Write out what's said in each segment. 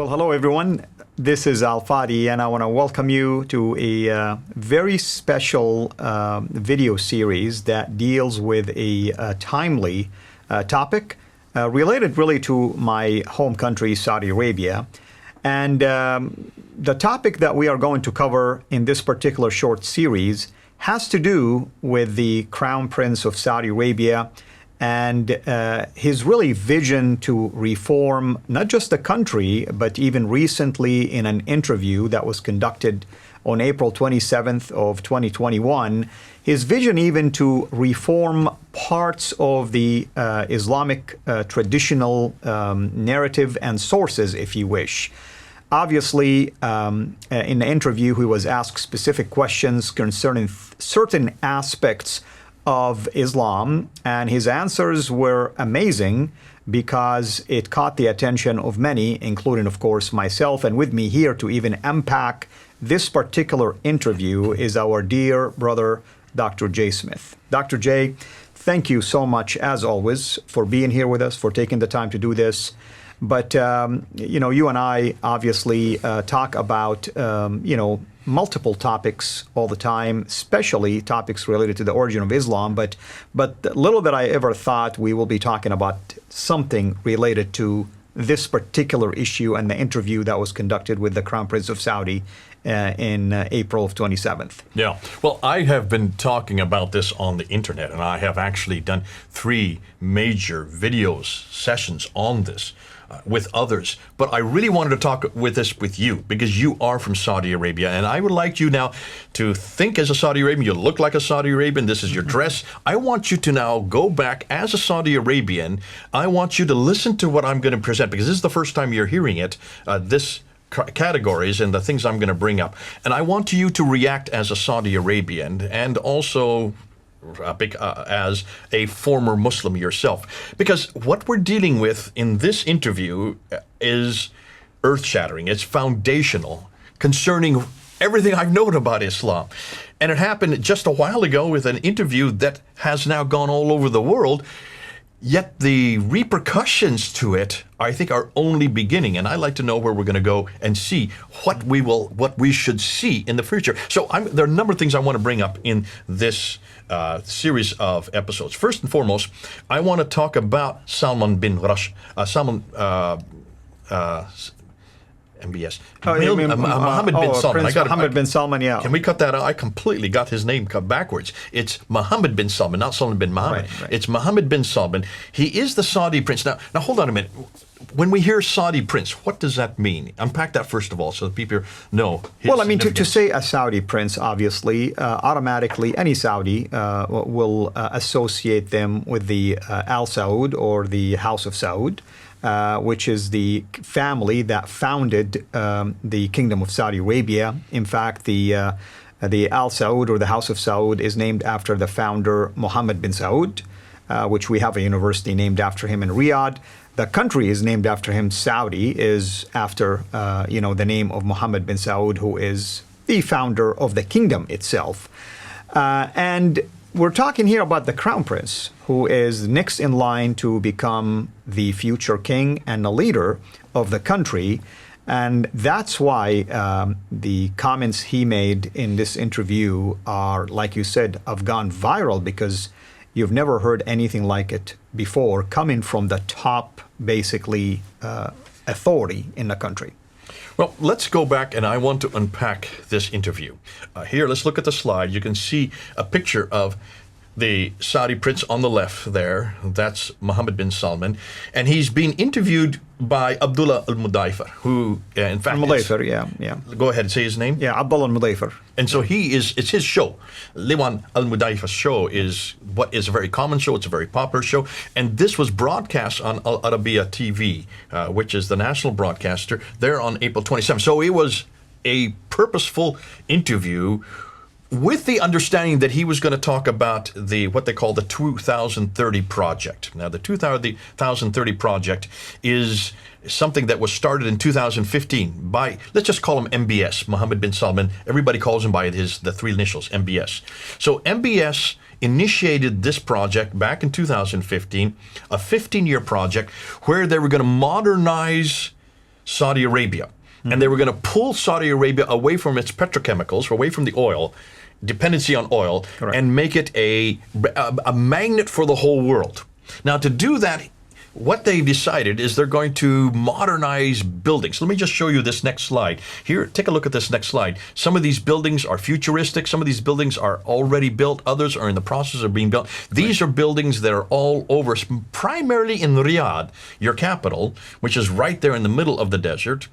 Well, hello, everyone. This is Fadi, and I want to welcome you to a very special video series that deals with a timely topic related really to my home country, Saudi Arabia. And the topic that we are going to cover in this particular short series has to do with the Crown Prince of Saudi Arabia and his really vision to reform not just the country, but even recently in an interview that was conducted on April 27th of 2021, his vision even to reform parts of the Islamic traditional narrative and sources, if you wish. Obviously, in the interview, he was asked specific questions concerning certain aspects of Islam, and his answers were amazing because it caught the attention of many, including, of course, myself. And with me here to even unpack this particular interview is our dear brother, Dr. Jay Smith. Dr. Jay, thank you so much, as always, for being here with us, for taking the time to do this. But, you and I obviously talk about, multiple topics all the time, especially topics related to the origin of Islam. But little that I ever thought we will be talking about something related to this particular issue and the interview that was conducted with the Crown Prince of Saudi in April of 27th. Yeah. Well, I have been talking about this on the internet, and I have actually done 3 major videos, sessions on this with others. But I really wanted to talk with you because you are from Saudi Arabia, and I would like you now to think as a Saudi Arabian. You look like a Saudi Arabian. This is your dress. I want you to now go back as a Saudi Arabian. I want you to listen to what I'm going to present because this is the first time you're hearing it, this categories and the things I'm going to bring up. And I want you to react as a Saudi Arabian and also as a former Muslim yourself. Because what we're dealing with in this interview is earth-shattering. It's foundational concerning everything I've known about Islam. And it happened just a while ago with an interview that has now gone all over the world. Yet the repercussions to it, I think, are only beginning. And I'd like to know where we're going to go and see what we should see in the future. So there are a number of things I want to bring up in this series of episodes. First and foremost, I want to talk about Salman bin MBS. Mohammad bin Salman. Mohammad bin Salman, yeah. Can we cut that out? I completely got his name cut backwards. It's Mohammed bin Salman, not Salman bin Mohammed. Right. It's Mohammed bin Salman. He is the Saudi prince. Now hold on a minute. When we hear Saudi prince, what does that mean? Unpack that first of all so that people know. Well, I mean, to say a Saudi prince, obviously, automatically any Saudi will associate them with the Al Saud or the House of Saud. Which is the family that founded the Kingdom of Saudi Arabia. In fact, the Al Saud or the House of Saud is named after the founder Mohammed bin Saud, which we have a university named after him in Riyadh. The country is named after him. Saudi is after the name of Mohammed bin Saud, who is the founder of the kingdom itself. And we're talking here about the Crown Prince, who is next in line to become the future king and the leader of the country. And that's why the comments he made in this interview are, like you said, have gone viral because you've never heard anything like it before coming from the top, basically, authority in the country. Well, let's go back, and I want to unpack this interview. Here, let's look at the slide. You can see a picture of the Saudi prince on the left there. That's Mohammed bin Salman. And he's being interviewed by Abdullah al-Mudayfar, who, in fact... Al-Mudayfar, yeah. Go ahead and say his name. Yeah, Abdullah al-Mudayfar. And so it's his show. Liwan al-Mudayfar's show is what is a very common show. It's a very popular show. And this was broadcast on Al Arabiya TV, which is the national broadcaster, there on April 27th. So it was a purposeful interview with the understanding that he was going to talk about what they call the 2030 project. Now, the 2030 project is something that was started in 2015 by, let's just call him MBS, Mohammed bin Salman. Everybody calls him by the 3 initials, MBS. So MBS initiated this project back in 2015, a 15-year project where they were going to modernize Saudi Arabia. And they were going to pull Saudi Arabia away from its petrochemicals, away from the oil, dependency on oil, Correct. and make it a magnet for the whole world. Now, to do that, what they've decided is they're going to modernize buildings. Let me just show you this next slide. Here, take a look at this next slide. Some of these buildings are futuristic. Some of these buildings are already built. Others are in the process of being built. These are buildings that are all over, primarily in Riyadh, your capital, which is right there in the middle of the desert.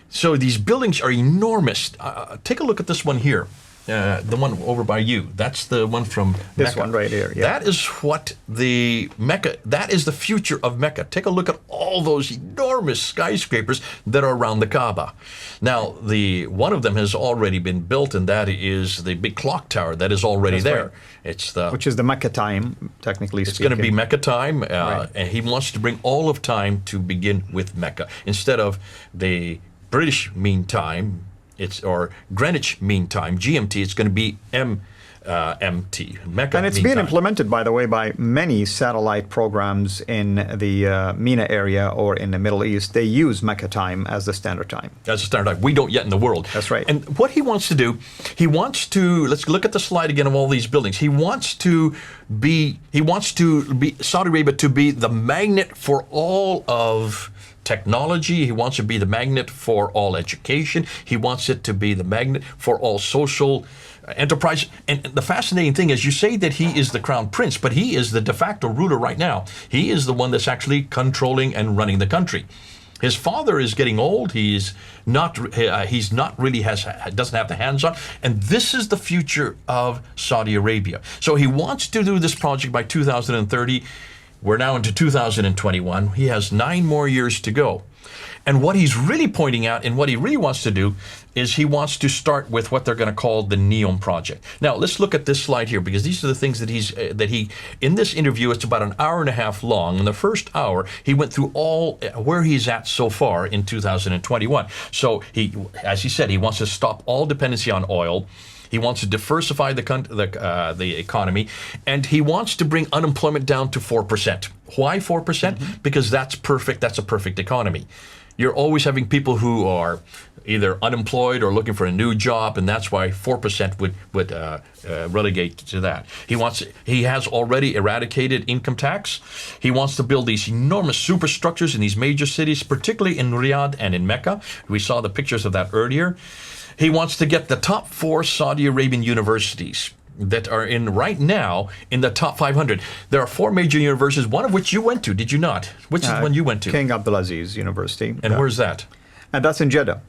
So these buildings are enormous. Take a look at this one here. The one over by you. That's the one from This Mecca. one right here, yeah. That is what the Mecca, that is the future of Mecca. Take a look at all those enormous skyscrapers that are around the Kaaba. Now, one of them has already been built, and that is the big clock tower that is already there. Right. It's Which is the Mecca time, technically it's speaking. going to be Mecca time, Right. and he wants to bring all of time to begin with Mecca instead of the British Mean Time. Or Greenwich Mean Time, GMT. It's going to be MT, Mecca. And it's Mean being Time. implemented, by the way, by many satellite programs in the MENA area or in the Middle East. They use Mecca time as the standard time. That's the standard time. We don't yet in the world. That's right. And what he wants to do, let's look at the slide again of all these buildings. He wants Saudi Arabia to be the magnet for all of technology. He wants to be the magnet for all education. He wants it to be the magnet for all social enterprise. And the fascinating thing is, you say that he is the crown prince, but he is the de facto ruler right now. He is the one that's actually controlling and running the country. His father is getting old. Doesn't have the hands on. And this is the future of Saudi Arabia. So he wants to do this project by 2030. We're now into 2021. He has 9 more years to go. And what he's really pointing out and what he really wants to do is he wants to start with what they're going to call the NEOM Project. Now, let's look at this slide here, because these are the things that he in this interview, it's about an hour and a half long. In the first hour, he went through where he's at so far in 2021. So as he said, he wants to stop all dependency on oil. He wants to diversify the economy, and he wants to bring unemployment down to 4%. Why 4%? Mm-hmm. Because that's perfect. That's a perfect economy. You're always having people who are either unemployed or looking for a new job, and that's why 4% would relegate to that. He has already eradicated income tax. He wants to build these enormous superstructures in these major cities, particularly in Riyadh and in Mecca. We saw the pictures of that earlier. He wants to get the top 4 Saudi Arabian universities that are right now in the top 500. There are 4 major universities, one of which you went to, did you not? Which is the one you went to? King Abdulaziz University. And where's that? And that's in Jeddah.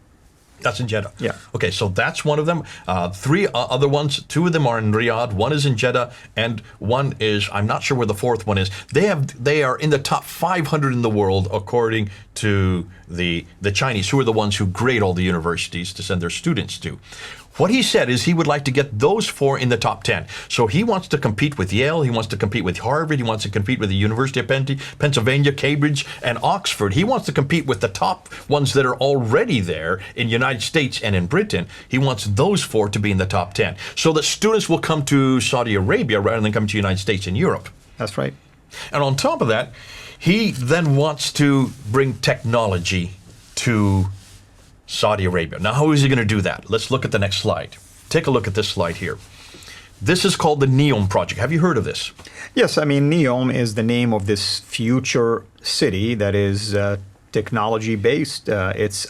That's in Jeddah. Yeah. Okay, so that's one of them. 3 other ones, 2 of them are in Riyadh, 1 is in Jeddah, and 1 is, I'm not sure where the 4th one is. They are in the top 500 in the world, according to the Chinese, who are the ones who grade all the universities to send their students to. What he said is he would like to get those 4 in the top 10. So he wants to compete with Yale, he wants to compete with Harvard, he wants to compete with the University of Pennsylvania, Cambridge, and Oxford. He wants to compete with the top ones that are already there in the United States and in Britain. He wants those 4 to be in the top 10, so that students will come to Saudi Arabia rather than come to the United States and Europe. That's right. And on top of that, he then wants to bring technology to Saudi Arabia. Now, how is he going to do that? Let's look at the next slide. Take a look at this slide here. This is called the NEOM Project. Have you heard of this? Yes, I mean, NEOM is the name of this future city that is technology-based. It's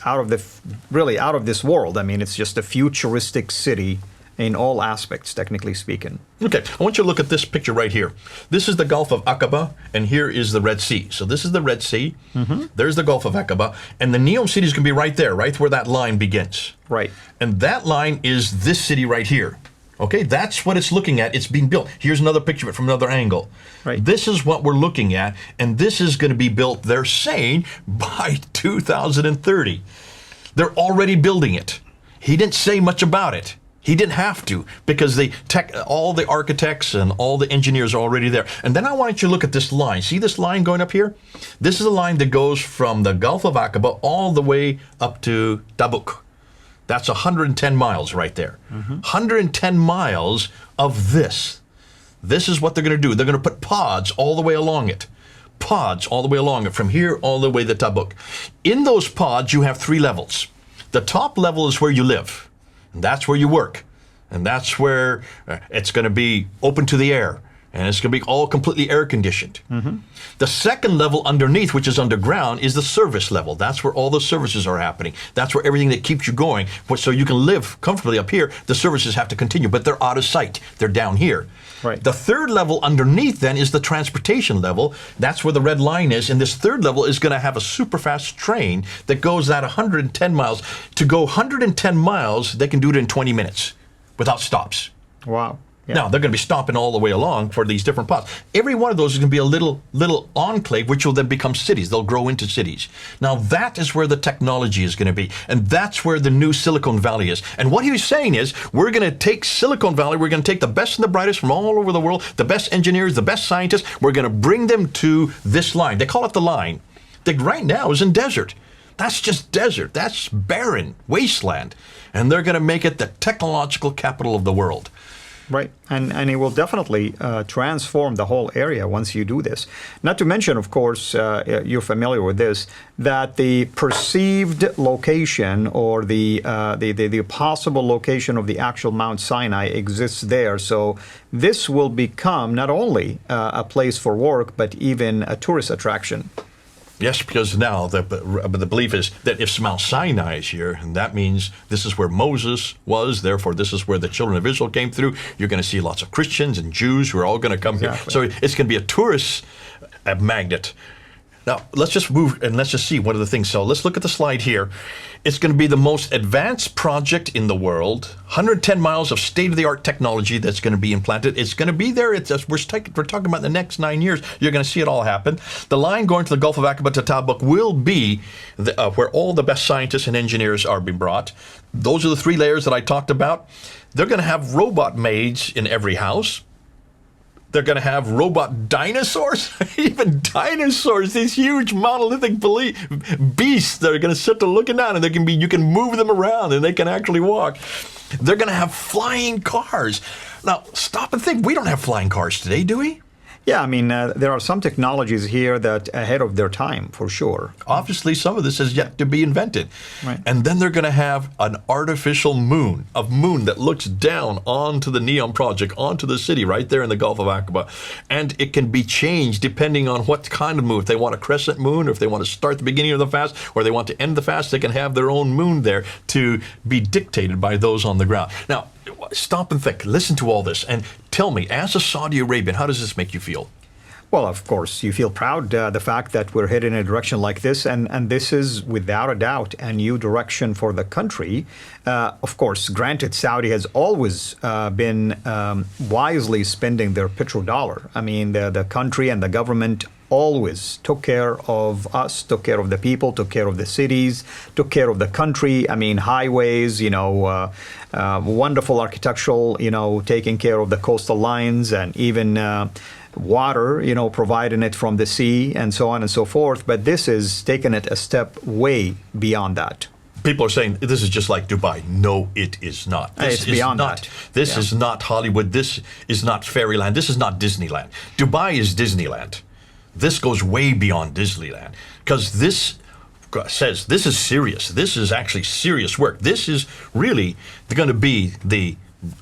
really out of this world. I mean, it's just a futuristic city in all aspects, technically speaking. Okay, I want you to look at this picture right here. This is the Gulf of Aqaba, and here is the Red Sea. So this is the Red Sea. Mm-hmm. There's the Gulf of Aqaba, and the NEOM city is going to be right there, right where that line begins. Right. And that line is this city right here. Okay, that's what it's looking at. It's being built. Here's another picture of it from another angle. Right. This is what we're looking at, and this is going to be built, they're saying, by 2030. They're already building it. He didn't say much about it. He didn't have to, because all the architects and all the engineers are already there. And then I want you to look at this line. See this line going up here? This is a line that goes from the Gulf of Aqaba all the way up to Tabuk. That's 110 miles right there. Mm-hmm. 110 miles of this. This is what they're going to do. They're going to put pods all the way along it. pods all the way along, from here all the way to Tabuk. In those pods, you have 3 levels. The top level is where you live, and that's where you work, and that's where it's going to be open to the air, and it's going to be all completely air conditioned. The second level underneath, which is underground, is the service level. That's where all the services are happening. That's where everything that keeps you going. So you can live comfortably up here. The services have to continue, but they're out of sight. They're down here. Right. The third level underneath then is the transportation level. That's where the red line is. And this third level is going to have a super fast train that goes at 110 miles. To go 110 miles, they can do it in 20 minutes without stops. Wow. Yeah. Now, they're going to be stopping all the way along for these different pods. Every one of those is going to be a little enclave, which will then become cities. They'll grow into cities. Now, that is where the technology is going to be. And that's where the new Silicon Valley is. And what he was saying is, we're going to take Silicon Valley, we're going to take the best and the brightest from all over the world, the best engineers, the best scientists, we're going to bring them to this line. They call it the line. That right now is in desert. That's just desert. That's barren, wasteland. And they're going to make it the technological capital of the world. Right, and it will definitely transform the whole area once you do this. Not to mention, of course, you're familiar with this, that the perceived location or the possible location of the actual Mount Sinai exists there. So this will become not only a place for work, but even a tourist attraction. Yes, because now the belief is that if Mount Sinai is here, and that means this is where Moses was, therefore this is where the children of Israel came through, you're going to see lots of Christians and Jews who are all going to come here. So it's going to be a tourist magnet. Now, let's just move and let's just see one of the things. So let's look at the slide here. It's going to be the most advanced project in the world, 110 miles of state-of-the-art technology that's going to be implanted. It's going to be there. We're talking about the next 9 years. You're going to see it all happen. The line going to the Gulf of Aqaba to Tabuk will be where all the best scientists and engineers are being brought. Those are the 3 layers that I talked about. They're going to have robot maids in every house. They're going to have robot dinosaurs, even dinosaurs, these huge monolithic beasts that are going to sit there looking down, and you can move them around and they can actually walk. They're going to have flying cars. Now, stop and think. We don't have flying cars today, do we? Yeah, I mean, there are some technologies here that ahead of their time, for sure. Obviously, some of this is yet to be invented. Right. And then they're going to have an artificial moon, a moon that looks down onto the NEOM Project, onto the city right there in the Gulf of Aqaba. And it can be changed depending on what kind of moon. If they want a crescent moon, or if they want to start the beginning of the fast, or they want to end the fast, they can have their own moon there to be dictated by those on the ground. Now, stop and think. Listen to all this and tell me, as a Saudi Arabian, how does this make you feel? Well, of course, you feel proud, the fact that we're heading in a direction like this, and this is, without a doubt, a new direction for the country. Of course, granted, Saudi has always been wisely spending their petrodollar. I mean, the country and the government always took care of us, took care of the people, took care of the cities, took care of the country. I mean, highways, wonderful architectural, taking care of the coastal lines, and even water, providing it from the sea, and so on and so forth. But this is taking it a step way beyond that. People are saying this is just like Dubai. No, it is not. It's beyond that. This is not Hollywood. This is not fairyland. This is not Disneyland. Dubai is Disneyland. This goes way beyond Disneyland, because this says this is serious. This is actually serious work. This is really going to be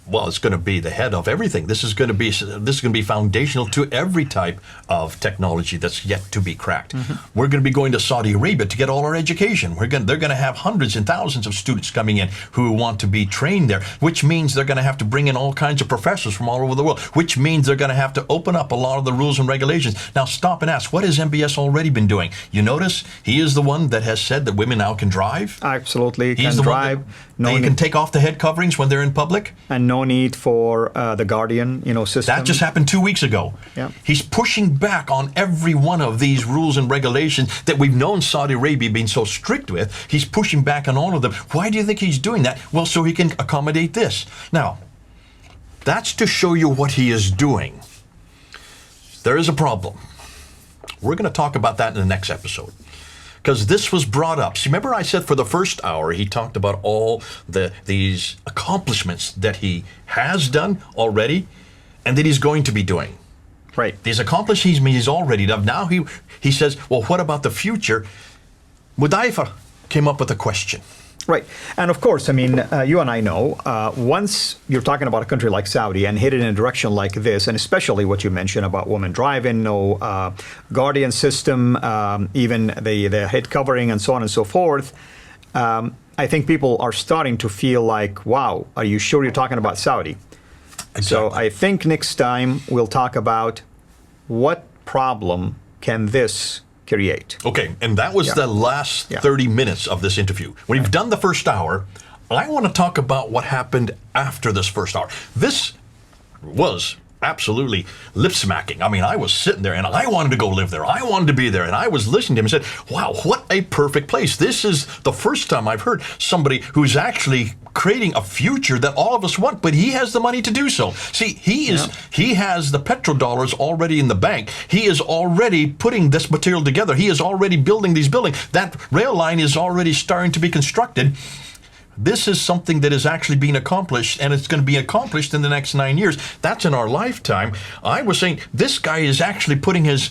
it's going to be the head of everything. This is going to be foundational to every type of technology that's yet to be cracked. Mm-hmm. We're going to be going to Saudi Arabia to get all our education. They're going to have hundreds and thousands of students coming in who want to be trained there, which means they're going to have to bring in all kinds of professors from all over the world, which means they're going to have to open up a lot of the rules and regulations. Now, stop and ask, what has MBS already been doing? You notice he is the one that has said that women now can drive. Absolutely, He's the drive. They can take off the head coverings when they're in public. And no need for the Guardian, system. That just happened 2 weeks ago. Yeah. He's pushing back on every one of these rules and regulations that we've known Saudi Arabia being so strict with. He's pushing back on all of them. Why do you think he's doing that? Well, so he can accommodate this. Now, that's to show you what he is doing. There is a problem. We're going to talk about that in the next episode, because this was brought up. See, remember I said for the first hour, he talked about all these accomplishments that he has done already and that he's going to be doing. Right. He's accomplished, he's already done. Now he says, well, what about the future? Mudaifa came up with a question. Right. And of course, I mean, you and I know, once you're talking about a country like Saudi and headed in a direction like this, and especially what you mentioned about women driving, no guardian system, even the head covering and so on and so forth, I think people are starting to feel like, wow, are you sure you're talking about Saudi? Exactly. So I think next time we'll talk about what problem can this create. Okay, and that was the last 30 minutes of this interview. When you've done the first hour, I want to talk about what happened after this first hour. This was absolutely lip-smacking. I mean, I was sitting there, and I wanted to go live there. I wanted to be there, and I was listening to him and said, wow, what a perfect place. This is the first time I've heard somebody who's actually creating a future that all of us want, but he has the money to do so. See, he has the petrodollars already in the bank. He is already putting this material together. He is already building these buildings. That rail line is already starting to be constructed. This is something that is actually being accomplished, and it's going to be accomplished in the next 9 years. That's in our lifetime. I was saying this guy is actually putting his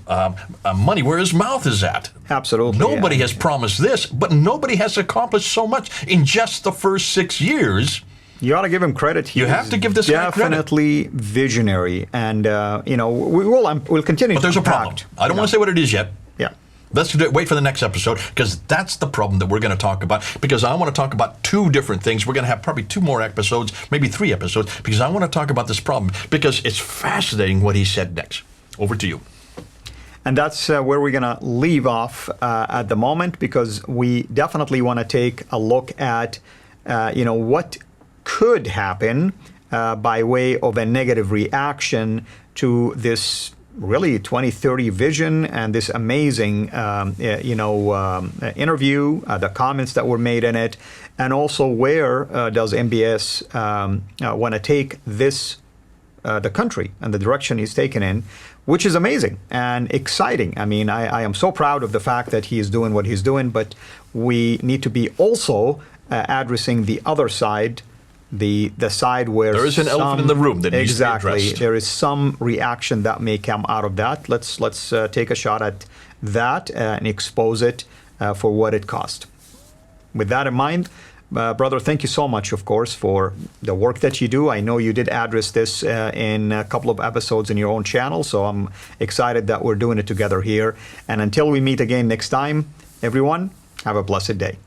money where his mouth is at. Absolutely. Nobody has promised this, but nobody has accomplished so much in just the first 6 years. You ought to give him credit. You have to give this guy credit. Definitely visionary, and we'll continue. But there's a problem. I don't want to say what it is yet. Yeah. Let's wait for the next episode, because that's the problem that we're going to talk about, because I want to talk about two different things. We're going to have probably 2 more episodes, maybe 3 episodes, because I want to talk about this problem, because it's fascinating what he said next. Over to you. And that's where we're going to leave off at the moment, because we definitely want to take a look at, what could happen by way of a negative reaction to this really 2030 vision and this amazing, interview, the comments that were made in it, and also where does MBS want to take this, the country and the direction he's taken in, which is amazing and exciting. I mean, I am so proud of the fact that he is doing what he's doing, but we need to be also addressing the other side, the side where there is an elephant in the room that needs to be addressed. There is some reaction that may come out of that. Let's take a shot at that and expose it for what it cost. With that in mind, brother, thank you so much, of course, for the work that you do. I know you did address this in a couple of episodes in your own channel, so I'm excited that we're doing it together here. And until we meet again next time, everyone, have a blessed day.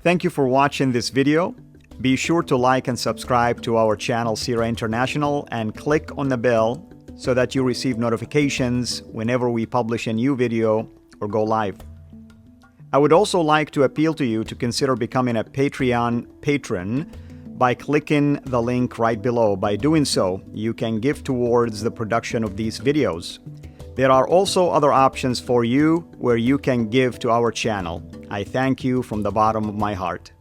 Thank you for watching this video. Be sure to like and subscribe to our channel, CIRA International, and click on the bell so that you receive notifications whenever we publish a new video or go live. I would also like to appeal to you to consider becoming a Patreon patron by clicking the link right below. By doing so, you can give towards the production of these videos. There are also other options for you where you can give to our channel. I thank you from the bottom of my heart.